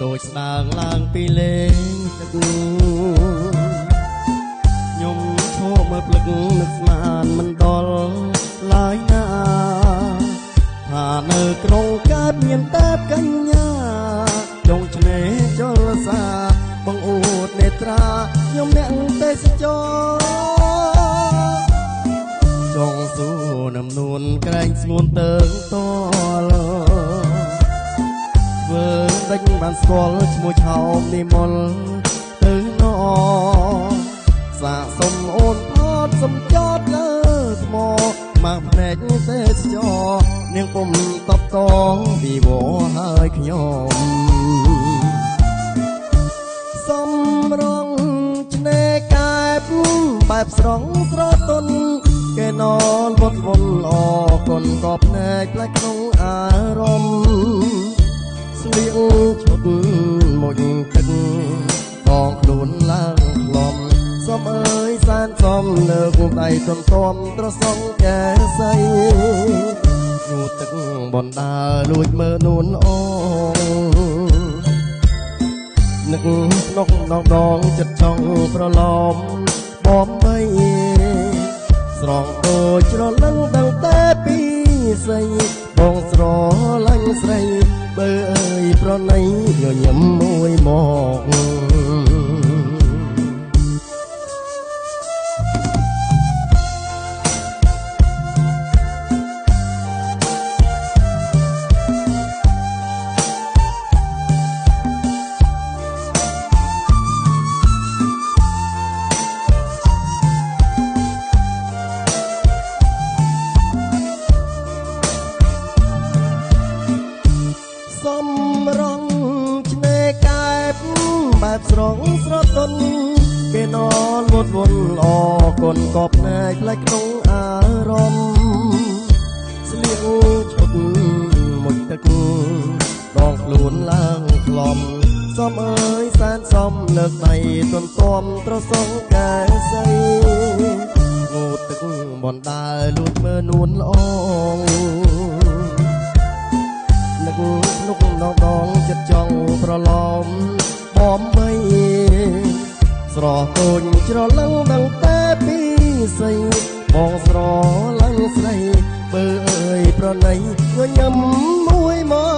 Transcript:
តូចស្ដាងឡើងពីលេងទឹកខ្ញុំឈរមើលភ្លឹកនឹកស្មានមិនដល់ឡើយណាថានៅក្នុងកើតមានតែកញ្ញាចុងឆ្នេរចលសាបងអួតនេត្រាខ្ញុំអ្នកទេសចរចង់សួរនំនួនក្រែងស្ងួនតើងតលធ្វើដេញបានស្គាល់ឈ្មោះឆោមនិមលទៅណសាកសុំអូនផតសំចតលើថ្មមកភ្នែកទេសចរនាងពុំតបតងពីវហើយខ្ញុំសំរងឆ្នេរកែបបែបស្រងស្រទន់គេននវត្តវល់អគុណក៏ភ្នែកផ្លែក្នុងអារម្មណ៍ស្លៀកឈុតមួយទឹកបងខ្លួនឡើងក្លំសំអើយសានសំលើកដៃទំទំត្រសងកែសៃនូទឹកបណ្ដាលួចមើលនួនអូនឹកស្នុកដងដងចិត្តចង់ប្រឡំបំបីស្រងតូចច្រលឹងដឹងតែពីស្រីបងស្រឡាញ់ស្រីបើអើយប្រណីញញឹមមួយមកសំរងឆ្នេរកែបបែបស្រងស្រទន់គេននវត្តវល់អគុណក៏ភ្នែកផ្លែក្នុងអារម្មណ៍ស្លៀកឈុតមួយទឹកដងខ្លួនឡើងក្លំសំអើយសានសំលើកដៃទន់ទំត្រសងកែសៃងូតទឹកបណ្ដាលួចមើលនួនល្អនឹកស្នុកដងដងចិត្តចង់ប្រឡំបំបីស្រតូចច្រឡឹងដឹងតែពីស្រីបងស្រឡាញ់ស្រីបើអើយប្រណីញញឹមមួយមក